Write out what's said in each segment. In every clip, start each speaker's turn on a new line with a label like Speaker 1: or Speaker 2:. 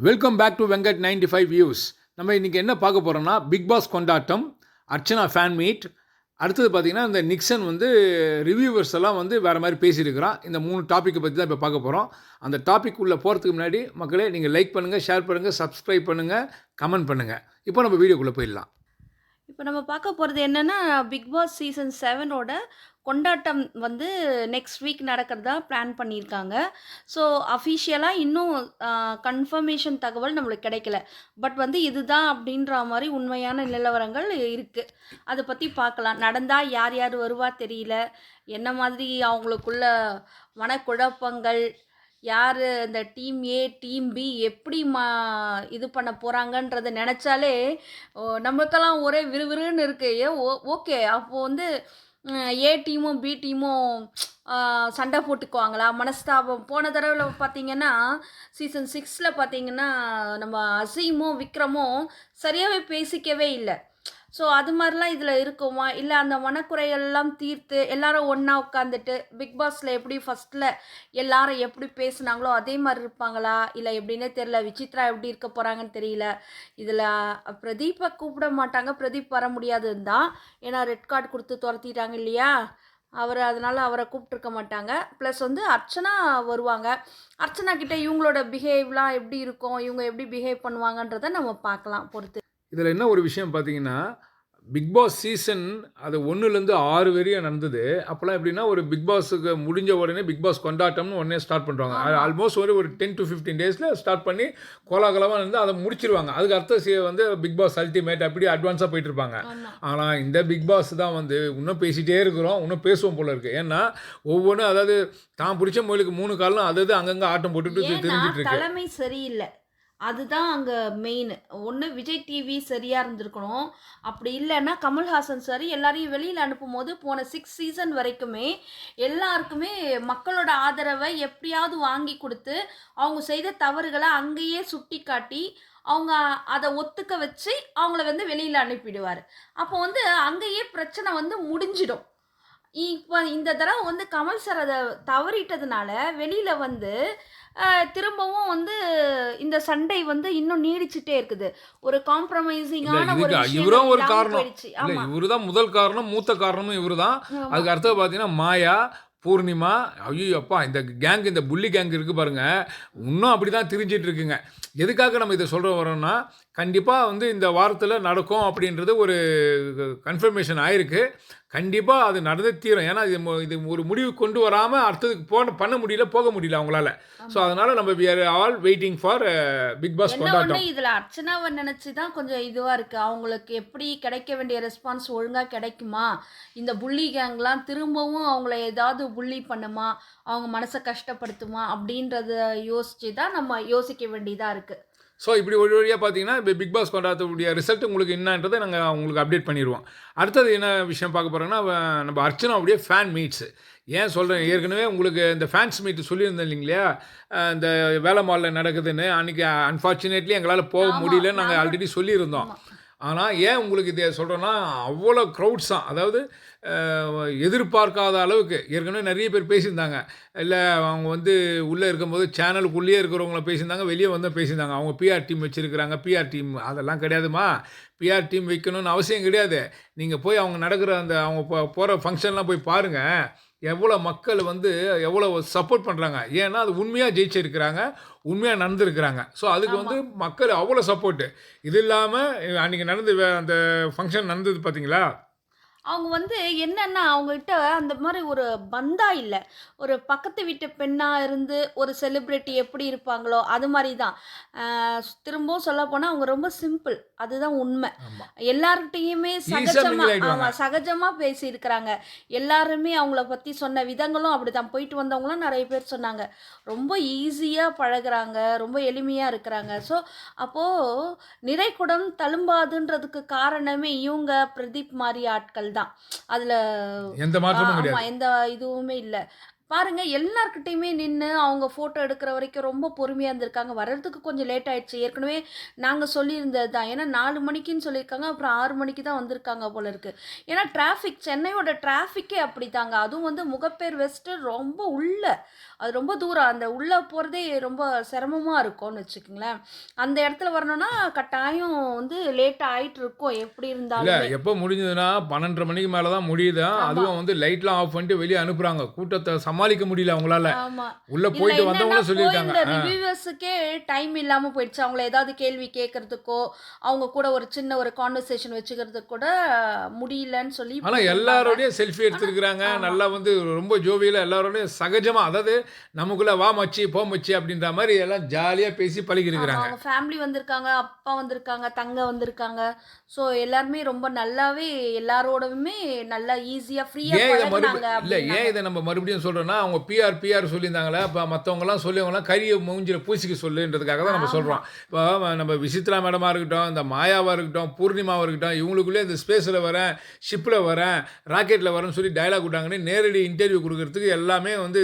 Speaker 1: Welcome back to Venkat 95 views. நம்ம இன்றைக்கி என்ன பார்க்க போகிறோம்னா, பிக் பாஸ் கொண்டாட்டம், அர்ச்சனா ஃபேன் மீட், அடுத்தது பார்த்திங்கன்னா இந்த நிக்சன் வந்து ரிவ்யூவர்ஸ் எல்லாம் வந்து வேறு மாதிரி பேசியிருக்கிறான். இந்த 3 டாப்பிக்கை பற்றி தான் இப்போ பார்க்க போகிறோம். அந்த டாபிக் உள்ளே போகிறதுக்கு முன்னாடி மக்களே நீங்கள் லைக் பண்ணுங்கள், ஷேர் பண்ணுங்கள், சப்ஸ்கிரைப் பண்ணுங்கள், கமெண்ட் பண்ணுங்கள். இப்போ நம்ம வீடியோக்குள்ளே போயிடலாம்.
Speaker 2: இப்போ நம்ம பார்க்க போகிறது என்னென்னா, பிக் பாஸ் சீசன் 7ஓட கொண்டாட்டம் வந்து நெக்ஸ்ட் வீக் நடக்கிறதா பிளான் பண்ணியிருக்காங்க. ஸோ அஃபிஷியலாக இன்னும் கன்ஃபர்மேஷன் தகவல் நம்மளுக்கு கிடைக்கல. பட் வந்து இதுதான் அப்படின்ற மாதிரி உண்மையான நிலவரங்கள் இருக்குது. அதை பற்றி பார்க்கலாம். நடந்தால் யார் யார் வருவா தெரியல, என்ன மாதிரி அவங்களுக்குள்ள மனக்குழப்பங்கள், யார் இந்த டீம் ஏ டீம் பி எப்படி இது பண்ண போகிறாங்கன்றதை நினச்சாலே நம்மளுக்கெல்லாம் ஒரே விறுவிறுன்னு இருக்குது. ஓகே, அப்போது வந்து ஏ டீமும் பி டீமும் சண்டை போட்டுக்குவாங்களா, மனஸ்தாபம். போன தடவை பார்த்தீங்கன்னா சீசன் 6ல் பார்த்தீங்கன்னா நம்ம அசீமும் விக்ரமும் சரியாகவே பேசிக்கவே இல்லை. ஸோ அது மாதிரிலாம் இதில் இருக்குமா, இல்லை அந்த மனக்குறையெல்லாம் தீர்த்து எல்லாரும் ஒன்றா உட்காந்துட்டு பிக் பாஸில் எப்படி ஃபஸ்ட்டில் எல்லாரும் எப்படி பேசுனாங்களோ அதே மாதிரி இருப்பாங்களா, இல்லை எப்படின்னே தெரியல. விசித்ரா எப்படி இருக்க போகிறாங்கன்னு தெரியல. இதில் பிரதீப்பை கூப்பிட மாட்டாங்க, பிரதீப் வர முடியாதுன்னு தான், ஏன்னா ரெட் கார்டு கொடுத்து துரத்திட்டாங்க இல்லையா அதனால் அவரை கூப்பிட்ருக்க மாட்டாங்க. ப்ளஸ் வந்து அர்ச்சனா வருவாங்க. அர்ச்சனா கிட்டே இவங்களோட பிஹேவ்லாம் எப்படி இருக்கும், இவங்க எப்படி பிஹேவ் பண்ணுவாங்கன்றதை நம்ம பார்க்கலாம் பொறுத்து.
Speaker 1: இதில் என்ன ஒரு விஷயம் பார்த்தீங்கன்னா, பிக் பாஸ் சீசன் அது 1லேருந்து 6 வரையும் நடந்தது. அப்போலாம் எப்படின்னா, ஒரு பிக் பாஸுக்கு முடிஞ்ச உடனே பிக் பாஸ் கொண்டாட்டம்னு உடனே ஸ்டார்ட் பண்ணுறாங்க. ஆல்மோஸ்ட் ஒரு 10 to 15 டேஸில் ஸ்டார்ட் பண்ணி கோலாகலமாக இருந்து அதை முடிச்சிருவாங்க. அதுக்கு அடுத்த வந்து பிக் பாஸ் அல்டிமேட் அப்படி அட்வான்ஸாக போயிட்டு இருப்பாங்க. ஆனால் இந்த பிக் பாஸ் தான் வந்து இன்னும் பேசிகிட்டே இருக்கிறோம், இன்னும் பேசுவோம் போல இருக்குது. ஏன்னா ஒவ்வொன்றும், அதாவது தான் பிடிச்ச மொழிக்கு 3 காலம் அதாவது அங்கங்கே ஆட்டம் போட்டுட்டு தெரிஞ்சிட்டு இருக்கு.
Speaker 2: தலைமை சரியில்லை, அதுதான் அங்கே மெயின். ஒன்று விஜய் டிவி சரியாக இருந்திருக்கணும், அப்படி இல்லைன்னா கமல்ஹாசன் சார் எல்லாரையும் வெளியில் அனுப்பும் போது போன 6 சீசன் வரைக்குமே எல்லாருக்குமே மக்களோட ஆதரவை எப்படியாவது வாங்கி கொடுத்து அவங்க செய்த தவறுகளை அங்கேயே சுட்டி காட்டி அவங்க அதை ஒத்துக்க வச்சு அவங்கள வந்து வெளியில் அனுப்பிடுவார். அப்போ வந்து அங்கேயே பிரச்சனை வந்து முடிஞ்சிடும். இப்போ இந்த தடவை வந்து கமல் சார் அதை தவறிட்டதுனால வெளியில் வந்து திரும்பவும் வந்து இந்த சண்டை வந்து இன்னும் நீடிச்சுட்டே இருக்குது. ஒரு காம்ப்ரமைசிங்கான
Speaker 1: இவரும் ஒரு காரணம். இவரு தான் முதல் காரணம், மூத்த காரணமும் இவரு தான். அதுக்கு அடுத்தது பார்த்தீங்கன்னா மாயா, பூர்ணிமா, ஐயோ அப்பா, இந்த கேங், இந்த புள்ளி கேங் இருக்குது பாருங்கள், இன்னும் அப்படி தான் திரிஞ்சிட்டு இருக்குங்க. எதுக்காக நம்ம இதை சொல்கிற வரோம்னா, கண்டிப்பாக வந்து இந்த வாரத்தில் நடக்கும் அப்படின்றது ஒரு கன்ஃபர்மேஷன் ஆயிருக்கு. கண்டிப்பாக அது நடந்தே தீரும். ஏன்னா இது ஒரு முடிவு கொண்டு வராமல் அடுத்ததுக்கு பண்ண முடியல, போக முடியல அவங்களால. ஸோ அதனால் நம்ம we are all waiting for Bigg Boss கொண்டாட்டம்.
Speaker 2: இதில் அர்ச்சனாவை நினச்சி தான் கொஞ்சம் இதுவாக இருக்குது. அவங்களுக்கு எப்படி கிடைக்க வேண்டிய ரெஸ்பான்ஸ் ஒழுங்காக கிடைக்குமா, இந்த புள்ளி கேங்லாம் திரும்பவும் அவங்கள ஏதாவது புள்ளி பண்ணுமா, அவங்க மனசை கஷ்டப்படுத்துமா அப்படின்றத யோசித்து தான் நம்ம யோசிக்க வேண்டியதாக இருக்குது.
Speaker 1: ஸோ இப்படி ஒரு வழியாக பார்த்தீங்கன்னா இப்போ பிக் பாஸ் கொண்டாடக்கூடிய ரிசல்ட் உங்களுக்கு என்னன்றதை நாங்கள் உங்களுக்கு அப்டேட் பண்ணிடுவோம். அடுத்தது என்ன விஷயம் பார்க்க போகிறோங்கன்னா, நம்ம அர்ச்சனாவுடைய ஃபேன் மீட்ஸு. ஏன் சொல்கிறேன், ஏற்கனவே உங்களுக்கு இந்த ஃபேன்ஸ் மீட் சொல்லியிருந்தேன் இல்லைங்களா, இந்த வேலை மாலில் நடக்குதுன்னு. அன்றைக்கி அன்ஃபார்ச்சுனேட்லி எங்களால் போக முடியலன்னு நாங்கள் ஆல்ரெடி சொல்லியிருந்தோம். ஆனால் ஏன் உங்களுக்கு இதை சொல்கிறோன்னா, அவ்வளோ க்ரௌட்ஸ் தான், அதாவது எதிர்பார்க்காத அளவுக்கு. ஏற்கனவே நிறைய பேர் பேசியிருந்தாங்க, இல்லை அவங்க வந்து உள்ளே இருக்கும்போது சேனலுக்குள்ளேயே இருக்கிறவங்கள பேசியிருந்தாங்க, வெளியே வந்து பேசியிருந்தாங்க, அவங்க பிஆர் டீம் வச்சுருக்கிறாங்க. பிஆர் டீம் அதெல்லாம் கிடையாதுமா, பிஆர் டீம் வைக்கணும்னு அவசியம் கிடையாது. நீங்கள் போய் அவங்க நடக்கிற அந்த அவங்க போகிற ஃபங்க்ஷன்லாம் போய் பாருங்கள், எவ்வளோ மக்கள் வந்து எவ்வளோ சப்போர்ட் பண்ணுறாங்க. ஏன்னா அது உண்மையாக ஜெயிச்சிருக்கிறாங்க, உண்மையாக நடந்துருக்கிறாங்க. ஸோ அதுக்கு வந்து மக்கள் அவ்வளோ சப்போர்ட்டு. இது இல்லாமல் அன்றைக்கி நடந்து அந்த ஃபங்க்ஷன் நடந்தது பார்த்தீங்களா,
Speaker 2: அவங்க வந்து என்னன்னா அவங்ககிட்ட அந்த மாதிரி ஒரு பந்தா இல்லை. ஒரு பக்கத்து வீட்டு பெண்ணாக இருந்து ஒரு செலிப்ரிட்டி எப்படி இருப்பாங்களோ அது மாதிரி தான். திரும்பவும் சொல்ல போனால் அவங்க ரொம்ப சிம்பிள், அதுதான் உண்மை. எல்லார்கிட்டையுமே சகஜமாக பேசியிருக்கிறாங்க. எல்லாருமே அவங்கள பற்றி சொன்ன விதங்களும் அப்படி தான். போயிட்டு வந்தவங்களும் நிறைய பேர் சொன்னாங்க, ரொம்ப ஈஸியாக பழகுறாங்க, ரொம்ப எளிமையாக இருக்கிறாங்க. ஸோ அப்போது நிறைகுடம் தழும்பாதுன்றதுக்கு காரணமே இவங்க பிரதீப் மாதிரி ஆட்கள் தான். அதில்
Speaker 1: எந்த மாற்றமும் கிடையாது,
Speaker 2: எந்த இதுவுமே இல்லை. பாருங்க எல்லார்கிட்டயுமே நின்னு அவங்க ஃபோட்டோ எடுக்கிற வரைக்கும் ரொம்ப பொறுமையா இருந்திருக்காங்க. வர்றதுக்கு கொஞ்சம் லேட் ஆயிடுச்சு. ஏற்கனவே நாங்க சொல்லியிருந்தது தான். ஏன்னா 4 மணிக்குன்னு சொல்லியிருக்காங்க. அப்புறம் 6 மணிக்கு தான் வந்திருக்காங்க போல இருக்கு. ஏன்னா டிராஃபிக் சென்னையோட டிராஃபிக்கே அப்படித்தாங்க. அதுவும் வந்து முகப்பேர் வெஸ்ட் ரொம்ப உள்ள. அது ரொம்ப தூரம். அந்த உள்ள போறதே ரொம்ப சிரமமா இருக்கும்னு வச்சுக்கங்களேன். அந்த இடத்துல வரணும்னா கட்டாயம் வந்து லேட் ஆயிட்டு இருக்கும். எப்படி
Speaker 1: இல்ல
Speaker 2: இருந்தாலுமே.
Speaker 1: எப்போ முடிஞ்சதுன்னா 12:30 மணிக்கு மேல தான் முடியுதாம்.
Speaker 2: ஆமா.
Speaker 1: அதுவும் வந்து லைட்லாம் ஆஃப் பண்ணிட்டு வெளிய அனுப்புறாங்க. கூட்டத்த சமாளிக்க முடியல அவங்களால.
Speaker 2: ஆமா.
Speaker 1: உள்ள
Speaker 2: இதுல
Speaker 1: போயிட்டு
Speaker 2: என்னன்னா,
Speaker 1: வந்தவங்களும் சொல்லியிருக்காங்க.
Speaker 2: போயிருந்த ரிவ்யூவர்ஸுக்கே டைம் இல்லாம போயிடுச்சு. அவங்கள ஏதாவது கேள்வி கேட்கறதுக்கோ, அவங்க கூட ஒரு சின்ன ஒரு கான்வர்சேஷன் வச்சுக்கிறதுக்கு கூட முடியலன்னு சொல்லி
Speaker 1: ஆனா
Speaker 2: போட்டிருந்தாங்க.
Speaker 1: எல்லாரோடையும் செல்ஃபி
Speaker 2: ஆனா
Speaker 1: எடுத்திருக்கிறாங்க.
Speaker 2: ஆமா.
Speaker 1: நல்லா வந்து ரொம்ப ஜோவியலா எல்லாரோடையும் சகஜமா, அதாவது நமக்குள்ள "வா மச்சி, போ மச்சி" அப்படின்ற மாரி எல்லாம் ஜாலியா பேசி
Speaker 2: ஆமா.
Speaker 1: பழகியிருக்கிறாங்க.
Speaker 2: அவங்க ஃபேமிலி வந்திருக்காங்க, அப்பா வந்திருக்காங்க, தங்க வந்திருக்காங்க. ஸோ எல்லாருமே ரொம்ப நல்லாவே எல்லாரோடவுமே நல்லா ஈஸியா, ஃப்ரீயா
Speaker 1: ஏன் இத
Speaker 2: பழகுனாங்க
Speaker 1: ஏன்
Speaker 2: அப்டின்னாங்க.
Speaker 1: இத நம்ம மறுபடியும் சொல்றோம்னா, அவங்க பிஆர் சொல்லியிருந்தாங்களே, அப்ப மத்தவங்கலாம் சொல்லியவங்கலாம் கரிய மூஞ்சில பூசிக்க சொல்லுன்றதுக்காக தான் நம்ம
Speaker 2: ஆமா.
Speaker 1: சொல்றோம். இப்போ நம்ம விசித்ரா மேடமா இருக்கட்டும், இந்த மாயாவா இருக்கட்டும், பூர்ணிமாவா இருக்கட்டும், இவங்களுக்குள்ளே இந்த ஸ்பேஸ்ல வரேன், ஷிப்ல வரேன், ராக்கெட்ல வரேன்னு சொல்லி டயலாக் விட்டாங்கன்னு நேரடி இன்டர்வியூ குடுக்குறதுக்கு எல்லாமே வந்து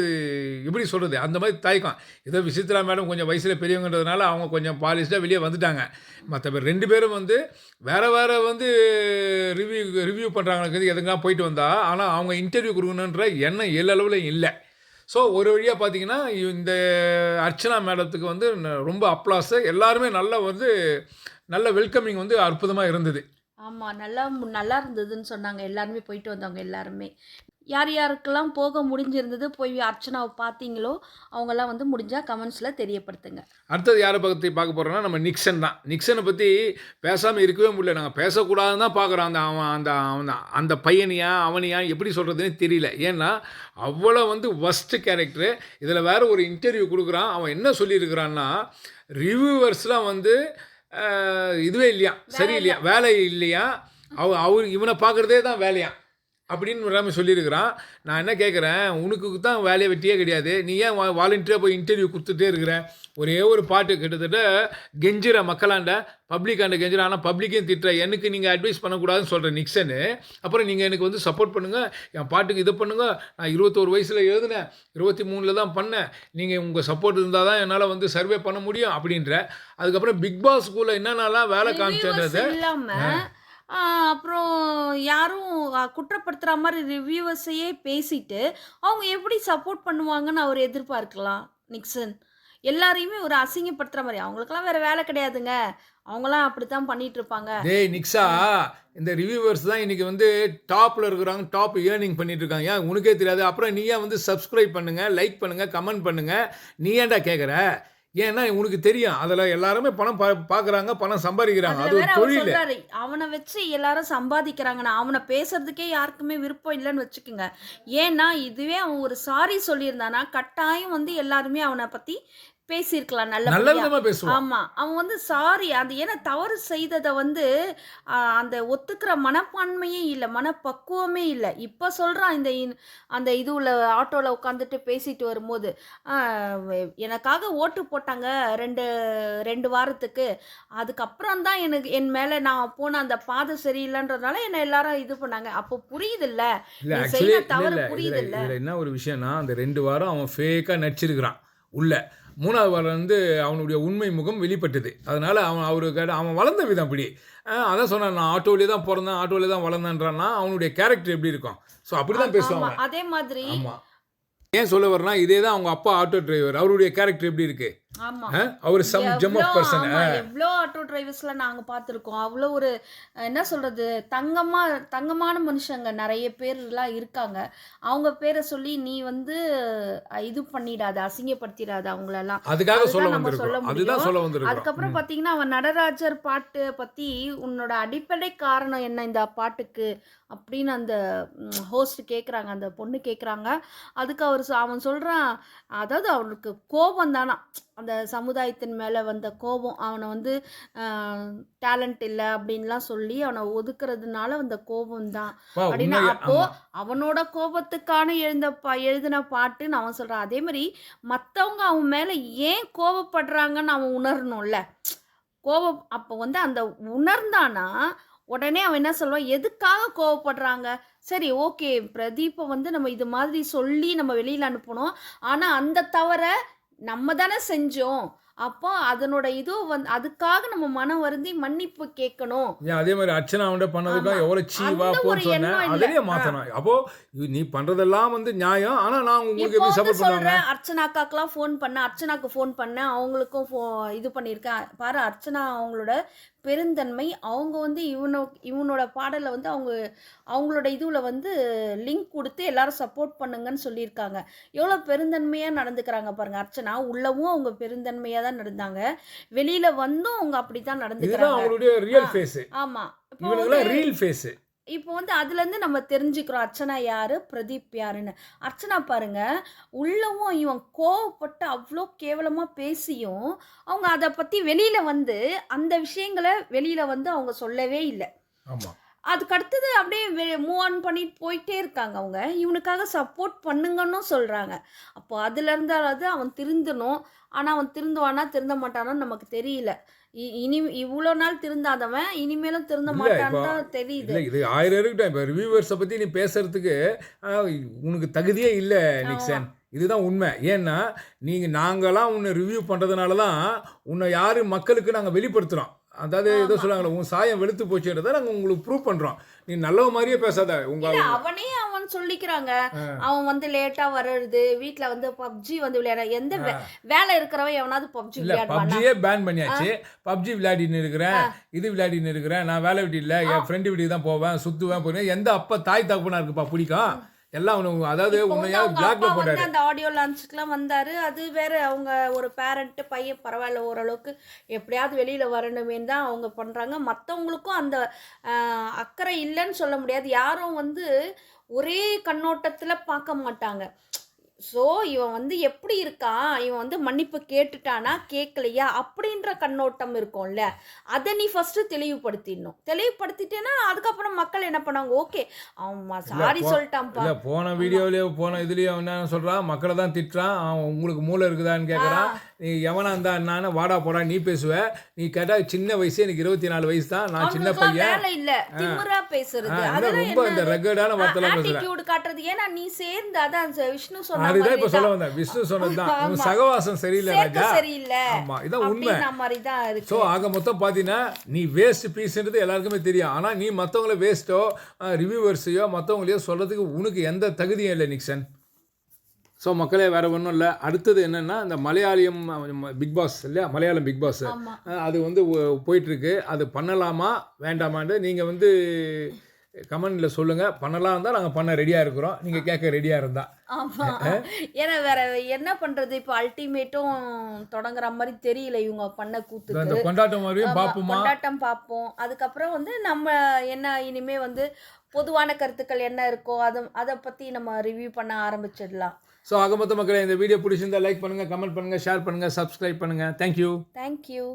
Speaker 1: எப்படி சொல்றது? அந்த மாரி தயக்கம். ஏதோ விசித்ரா மேடம் கொஞ்சம் வயசுல பெரியவங்கன்றதுனால அவங்க கொஞ்சம் பாலிஷ்டா வெளிய வந்துட்டாங்க. மத்த பேர் 2 பேரும் வந்து வேற வேற வந்து ரிவ்யூ ரிவ்யூ பண்றாங்கங்கிறது எதுங்கா போயிட்டு வந்தா, ஆனா அவங்க இன்டர்வியூ குடுக்கணுன்ற எண்ணம் எள்ளளவுல இல்ல. ஸோ ஒரு வழியா பார்த்தீங்கன்னா, இந்த அர்ச்சனா மேடத்துக்கு வந்து ரொம்ப அப்ளாஸ் எல்லாருமே நல்லா வந்து நல்ல வெல்கமிங் வந்து அற்புதமா இருந்தது.
Speaker 2: ஆமா. நல்லா இருந்ததுன்னு சொன்னாங்க. எல்லாருமே போயிட்டு வந்தவங்க எல்லாருமே. யார் யாருக்கெல்லாம் போக முடிஞ்சிருந்தது, போய் அர்ச்சனாவ பார்த்தீங்களோ, அவங்கலாம் வந்து முடிஞ்சா கமெண்ட்ஸ்ல தெரியப்படுத்துங்க.
Speaker 1: அடுத்தது யார பத்தி பார்க்க போறோம்னா, நம்ம நிக்சன் தான். நிக்சன பத்தி பேசாம இருக்கவே முடியல. நாங்க பேசக்கூடாதுன்னு தான் பார்க்குறோம். அந்த அவன் அந்த அவன் அந்த பையனையா, அவனையா எப்படி சொல்றதுன்னே தெரியல. ஏன்னா, அவ்வளோ வந்து வொர்ஸ்ட் கேரக்டரு. இதில வேற ஒரு இன்டர்வியூ குடுக்குறான். அவன் என்ன சொல்லியிருக்கிறான்னா, ரிவ்யூவர்ஸ்லாம் வந்து இதுவே இல்லையாம்.
Speaker 2: வேலை இல்ல.
Speaker 1: சரியில்லையாம். வேலை இல்லையாம். அவரு இவன பார்க்குறதே தான் வேலையாம். அப்படின்னு விடாம சொல்லியிருக்கிறான். நான் என்ன கேட்குறேன், உனக்கு தான் வேலையே வெட்டியே கிடையாது. நீ ஏன் வாலண்டியரா போய் இன்டர்வியூ குடுத்துட்டே இருக்கிற? ஒரே ஒரு பாட்டு கிட்டத்தட்ட கெஞ்சுற மக்களாண்ட, பப்ளிக்காண்ட கெஞ்சுற. ஆனா பப்ளிக்கையும் திட்டுற. எனக்கு நீங்க அட்வைஸ் பண்ணக்கூடாதுன்னு சொல்ற நிக்சனு. அப்புறம் நீங்க எனக்கு வந்து சப்போர்ட் பண்ணுங்க. என் பாட்டுக்கு இது பண்ணுங்க. நான் 21 வயசுல எழுதினேன். 23ல தான் பண்ணேன். நீங்க உங்க சப்போர்ட் இருந்தா தான் என்னால வந்து சர்வே பண்ண முடியும் அப்படின்ற. அதுக்கப்புறம் பிக் பாஸ்க்குள்ள என்னென்னலாம் வேலை
Speaker 2: ரிவ்யூவர்ஸ்
Speaker 1: காமிச்சேன்றத
Speaker 2: இல்லாம, அ அப்புறம் யாரும் குற்றப்படுத்துற மாரி ரிவ்யூவர்ஸையே பேசிட்டு, அவங்க எப்படி சப்போர்ட் பண்ணுவாங்கன்னு அவரு எதிர்பார்க்கலாம், நிக்சன். எல்லாரையுமே ஒரு அசிங்கப்படுத்துற மாரி. அவங்களுக்கெல்லாம் வேற வேல கிடையாதுங்க. அவங்கலாம் அப்படித்தான் பண்ணிட்டு இருப்பாங்க.
Speaker 1: டேய் நிக்ஸா, இந்த ரிவ்யூவர்ஸ் தான் இன்னைக்கு வந்து டாப்ல இருக்கிறாங்க. டாப் ஏர்னிங் பண்ணிட்டு இருக்காங்க. ஏன் உனக்கே தெரியாது? அப்புறம் நீ ஏன் வந்து சப்ஸ்கிரைப் பண்ணுங்க, லைக் பண்ணுங்க, கமெண்ட் பண்ணுங்க. நீ ஏன்டா கேட்குற? ஏன்னா உனக்கு தெரியும். அதுல எல்லாருமே பணம் பார்க்குறாங்க, பணம் சம்பாதிக்கிறாங்க.
Speaker 2: அதுல
Speaker 1: அது ஒரு
Speaker 2: வேற அவரு
Speaker 1: தொழிலு.
Speaker 2: சொல்றாரு, அவன வச்சு எல்லாரும் சம்பாதிக்கிறாங்கன்னு. அவன பேசுறதுக்கே யாருக்குமே விருப்பம் இல்லன்னு வச்சுக்கங்க. ஏன்னா, இதுவே அவன் ஒரு சாரி சொல்லியிருந்தான்னா, கட்டாயம் வந்து எல்லாருமே அவன பத்தி பேசியிருக்கலாம்
Speaker 1: நல்ல
Speaker 2: நல்லபடியா.
Speaker 1: விதமா பேசுவான்.
Speaker 2: ஆமா. அவன் வந்து சாரி அது ஏன்னா தவறு செய்தத வந்து அந்த ஒத்துக்கிற மனப்பான்மையே இல்ல. மனப்பக்குவமே இல்ல. இப்ப சொல்றான் அந்த இதுவுல ஆட்டோல உட்காந்துட்டு பேசிட்டு வரும்போது, "ஆ எனக்காக ஓட்டு போட்டாங்க 2 வாரத்துக்கு. அதுக்கப்புறம் தான் என் மேல நான் போன அந்த பாதை சரியில்லன்றதுனால என்ன எல்லாரும் இது பண்ணாங்க. அப்போ புரியுதுல்ல.
Speaker 1: இல்ல
Speaker 2: நீ
Speaker 1: ஆக்சுவலி
Speaker 2: செய்த
Speaker 1: இல்ல,
Speaker 2: தவறு
Speaker 1: இல்ல. இதுல
Speaker 2: புரியுதுல்ல."
Speaker 1: இதுல என்ன ஒரு விஷயம்னா, அந்த 2 வாரம் அவன் ஃபேக்கா நடிச்சிருக்கிறான் உள்ள. 3வது வாரம் வந்து அவனுடைய உண்மை முகம் வெளிப்பட்டது. அதனால அவன் வளர்ந்த விதம் அப்படி. அதான் சொன்னான், நான் ஆட்டோலயே தான் பொறந்தேன், ஆட்டோலயே தான் வளர்ந்தேன்றான்னா, அவனுடைய கேரக்டர் எப்படி இருக்கும்? ஸோ அப்படிதான் பேசுவான்
Speaker 2: ஆமா.
Speaker 1: அவன்.
Speaker 2: அதே மாதிரி
Speaker 1: ஆமா. ஏன் சொல்ல வரேன்னா, இதே தான் அவங்க அப்பா ஆட்டோ டிரைவர். அவருடைய கேரக்டர் எப்படி இருக்கு?
Speaker 2: ஆமா.
Speaker 1: அவரு சம் ஜெம்
Speaker 2: எவ்ளோ
Speaker 1: ஆஃப் பெர்சன்.
Speaker 2: ஆமா. எவ்ளோ ஆட்டோ டிரைவர்ஸ்லாம் நாங்க பார்த்துருக்கோம். அவ்ளோ ஒரு என்ன சொல்றது? தங்கமான மனுஷங்க நெறைய பேர்லாம் இருக்காங்க. அவங்க பேர சொல்லி நீ வந்து இது பண்ணிடாத, அசிங்கப்படுத்திடாத அவங்களலாம்.
Speaker 1: அதுக்காக சொல்ல
Speaker 2: அதுதான் நம்ம சொல்ல
Speaker 1: வந்திருக்கிறோம். அதுதான்
Speaker 2: முடியும்.
Speaker 1: சொல்ல வந்திருக்கிறோம்.
Speaker 2: அதுக்கப்புறம் பார்த்தீங்கன்னா, அவன் நடராஜர் பாட்டு பத்தி உன்னோட அடிப்படை காரணம் என்ன இந்த பாட்டுக்கு? அப்படின்னு அந்த ஹோஸ்ட் கேட்குறாங்க. அந்த பொண்ணு கேட்குறாங்க. அதுக்கு அவன் சொல்றான், அதாவது அவனுக்கு கோபம் தானாம். அந்த சமுதாயத்தின் மேல வந்த கோபம். அவன வந்து அ டேலண்ட் இல்ல அப்டின்லாம் சொல்லி அவன ஒதுக்குறதுனால வந்த கோபம் தான். அப்டின்னா
Speaker 1: உண்மையா
Speaker 2: அப்போ
Speaker 1: ஆமா.
Speaker 2: அவனோட கோபத்துக்கான எழுதின பாட்டுன்னு அவன் சொல்றான். அதே மாரி மத்தவங்க அவன் மேல ஏன் கோபப்படுறாங்கன்னு அவன் உணரணும்ல. அப்போ வந்து அந்த உணர்ந்தானா, உடனே அவன் என்ன சொல்லுவான், எதுக்காக கோவப்படுறாங்க? சரி ஓகே, பிரதீப்ப வந்து நம்ம இது மாதிரி சொல்லி நம்ம வெளியில அனுப்புனோம். ஆனா அந்த தவற நம்ம தானே செஞ்சோம். அப்போ அதனோட அதுக்காக நம்ம மனம் வருந்தி மன்னிப்பு கேட்கணும்.
Speaker 1: ஏன் அதே மாதிரி அர்ச்சனா அவன்கிட்ட பண்ணதுக்காக
Speaker 2: ஆமா.
Speaker 1: எவ்வளோ சீ வா
Speaker 2: அந்த ஒரு
Speaker 1: போன்னு சொன்னேன்,
Speaker 2: எண்ணம் இல்ல.
Speaker 1: அதிலேயே மாற்றணும். அப்போ நீ பண்ணுறதெல்லாம் வந்து நியாயம், ஆனால் நான் உங்களுக்கு
Speaker 2: இப்போ
Speaker 1: எப்படி
Speaker 2: வந்து
Speaker 1: சப்போர்ட் பண்ணுவாங்க?
Speaker 2: சொல்றேன், அர்ச்சனாக்காக்கெல்லாம் ஃபோன் பண்ணேன். அர்ச்சனாக்கு ஃபோன் பண்ணேன். அவங்களுக்கும் இது பண்ணியிருக்கேன். பாரு அர்ச்சனா அவங்களோட பெருந்தன்மை. அவங்க வந்து இவனோட பாடல வந்து அவங்களோட இதுல வந்து லிங்க் குடுத்து எல்லாரும் சப்போர்ட் பண்ணுங்கன்னு சொல்லியிருக்காங்க. எவ்வளோ பெருந்தன்மையா நடந்துக்கிறாங்க பாருங்க அர்ச்சனா. உள்ளவும் அவங்க பெருந்தன்மையா தான் நடந்தாங்க. வெளியில வந்தும் அவங்க அப்படித்தான்
Speaker 1: இதுதான்
Speaker 2: நடந்துக்கிறாங்க.
Speaker 1: அவங்களுடைய
Speaker 2: ஆ,
Speaker 1: ரியல் ஃபேஸ்.
Speaker 2: ஆமா. இப்போ வந்து
Speaker 1: இவனுங்கெல்லாம் ரீல் ஃபேஸ்.
Speaker 2: இப்போ வந்து அதுலேருந்து நம்ம தெரிஞ்சுக்கிறோம் அர்ச்சனா யாரு, பிரதீப் யாருன்னு. அர்ச்சனா பாருங்க, உள்ளவும் இவன் கோவப்பட்டு அவ்ளோ கேவலமா பேசியும், அவங்க அத பத்தி வெளியில வந்து அந்த விஷயங்கள வெளியில வந்து அவங்க சொல்லவே இல்ல.
Speaker 1: ஆமா.
Speaker 2: அதுக்கு அடுத்தது அப்படியே மூவ் ஆன் பண்ணிட்டு போயிட்டே இருக்காங்க அவங்க. இவனுக்காக சப்போர்ட் பண்ணுங்கன்னும் சொல்றாங்க. அப்போ அதுலேருந்தாவது அவன் திருந்தணும். ஆனா அவன் திருந்துவானா, திருந்த மாட்டானான்னு நமக்கு தெரியல. இனி இவ்ளோ நாள் திருந்தாதவன், இனிமேலும் திருந்த
Speaker 1: இல்ல இப்போ
Speaker 2: மாட்டான்னு தான் தெரியுது.
Speaker 1: இல்ல இது 1000 இருக்கட்டும். இப்போ ரிவ்யூவர்ஸ பத்தி நீ பேசுறதுக்கு அ உனக்கு தகுதியே இல்ல
Speaker 2: ஆமா.
Speaker 1: நிக்சன். இதுதான் உண்மை. ஏன்னா, நாங்கலாம் உன்ன ரிவ்யூ பண்றதுனால தான், உன்ன யாரு மக்களுக்கு நாங்க வெளிப்படுத்துறோம். அதாவது ஏதோ
Speaker 2: ஆமா.
Speaker 1: சொல்லுவாங்கல்ல, உன் சாயம் வெளுத்து போச்சுன்றத நாங்க உங்களுக்கு ப்ரூவ் பண்றோம். நீ நல்லவ மாரியே பேசாத.
Speaker 2: இல்ல அவன் சொல்லிக்கிறாங்க. அவன் வந்து லேட்டா வர்றது, வீட்ல வந்து PUBG வந்து விளையாட எந்த வேலை இருக்கிறவன் எவனாவது PUBG
Speaker 1: இல்ல
Speaker 2: விளையாடுவானா?
Speaker 1: PUBGயே பேன் பண்ணியாச்சு. PUBG விளையாடின்னு இருக்கிறேன். இது விளையாடின்னு இருக்கிறேன். நான் வேலை வீட்டு இல்ல. என் ஃப்ரெண்டு வீட்டுக்கு தான் போவேன். சுத்துவேன், போவேன். எந்த அப்பா தாய் தகப்பனா இருக்குப்பா பிடிக்கும்? எல்லாம் அதாவது
Speaker 2: இப்போ
Speaker 1: உன்னை
Speaker 2: வந்து
Speaker 1: யார்
Speaker 2: அவங்க
Speaker 1: பிளாக்ல
Speaker 2: அப்பா வந்து
Speaker 1: போட்டாரு.
Speaker 2: அந்த ஆடியோ லான்ச்சுக்குலாம் வந்தாரு. அது வேற அவங்க ஒரு பேரண்ட் பையன் பரவாயில்ல ஓரளவுக்கு எப்படியாவது வெளியில வரணுமேன்னு தான் அவங்க பண்றாங்க. மத்தவங்களுக்கும் அந்த அக்கறை இல்லன்னு சொல்ல முடியாது. யாரும் வந்து ஒரே கண்ணோட்டத்துல பார்க்க மாட்டாங்க. ஸோ இவன் வந்து எப்படி இருக்கான்? இவன் வந்து மன்னிப்பு கேட்டுட்டானா? கேட்கலையா? அப்படின்ற கண்ணோட்டம் இருக்கும்ல. அத நீ ஃபர்ஸ்ட்டு தெளிவுபடுத்திடணும். தெளிவுபடுத்திட்டேன்னா, அதுக்கப்புறம் மக்கள் என்ன பண்ணுவாங்க? ஓகே. அவன்
Speaker 1: இல்ல
Speaker 2: சாரி சொல்லிட்டான்ப்பா.
Speaker 1: இல்ல போன
Speaker 2: ஆமா.
Speaker 1: வீடியோலயோ போன இதுலயும் என்ன சொல்றான், மக்களை தான் திட்டுறான். அவன் உங்களுக்கு மூளை இருக்குதான்னு
Speaker 2: ஆ.
Speaker 1: கேட்குறான். நீ எவனா இருந்தா என்னான்னு வாடா போடா நீ பேசுவ. நீ கேட்டா சின்ன வயசு எனக்கு 24 வயசு தான். நான் சின்ன
Speaker 2: அவனுங்களுக்குலாம்
Speaker 1: பையன்.
Speaker 2: வேலை இல்ல. திமிரா பேசுறது.
Speaker 1: என்ன
Speaker 2: அதெல்லாம்
Speaker 1: ரொம்ப இந்த
Speaker 2: என்னது?
Speaker 1: ரெக்கர்டான வார்த்தைலாம் பேசுற.
Speaker 2: ஆட்டிட்யூட் காட்டுறது. ஏன்னா நீ சேர்ந்து அதான் விஷ்ணு சொன்ன
Speaker 1: அதுதான்
Speaker 2: மாதிரி
Speaker 1: இப்ப சொல்ல
Speaker 2: தான்.
Speaker 1: வந்தேன். விஷ்ணு சொன்னது தான். உன்
Speaker 2: ஆமா.
Speaker 1: சகவாசம் சரியில்லை
Speaker 2: சேர்க்கை
Speaker 1: ராஜா.
Speaker 2: சரியில்ல.
Speaker 1: ஆமா இதான் உண்மை.
Speaker 2: அப்படின்ன மாரி தான்
Speaker 1: ஸோ
Speaker 2: இருக்கு.
Speaker 1: ஆக மொத்தம் பார்த்தீங்கன்னா நீ வேஸ்ட் பீஸ்ன்றது எல்லாருக்குமே தெரியும். ஆனால் நீ மற்றவங்கள வேஸ்ட்டோ ரிவ்யூவர்ஸையோ மற்றவங்களையோ சொல்கிறதுக்கு உனக்கு எந்த தகுதியும் இல்லை நிக்சன். ஸோ மக்களே வேறு ஒன்றும் இல்லை. அடுத்தது என்னென்னா இந்த மலையாளியம் பிக் பாஸ் இல்லையா, மலையாளம் பிக் பாஸ்
Speaker 2: ஆமா.
Speaker 1: அது வந்து போயிட்டுருக்கு. அது பண்ணலாமா வேண்டாமான்னு நீங்கள் வந்து கமெண்டில் சொல்லுங்கள். பண்ணலாம் தான் நாங்கள் பண்ண ரெடியாக இருக்கிறோம். நீங்கள் கேட்க ரெடியாக இருந்தால்.
Speaker 2: ஆமா. ஏன்னா வேற என்ன பண்றது? இப்ப அல்டிமேட்டும் தொடங்குற மாரி தெரியல இவங்க பண்ண
Speaker 1: இந்த
Speaker 2: கூத்துக்கு.
Speaker 1: கொண்டாட்டம் மாதிரியும்
Speaker 2: ஆமா.
Speaker 1: பார்ப்போமா?
Speaker 2: கொண்டாட்டம் பார்ப்போம். அதுக்கப்புறம் வந்து நம்ம என்ன இனிமே வந்து பொதுவான கருத்துக்கள் என்ன இருக்கோ அத பத்தி நம்ம ரிவ்யூ பண்ண ஆரம்பிச்சிடலாம்.
Speaker 1: ஸோ ஆக மொத்த மக்களே இந்த வீடியோ பிடிச்சிருந்தா லைக் பண்ணுங்கள், கமெண்ட் பண்ணுங்கள், ஷேர் பண்ணுங்கள், சப்ஸ்கிரைப் பண்ணுங்கள். தேங்க்யூ.
Speaker 2: Thank you.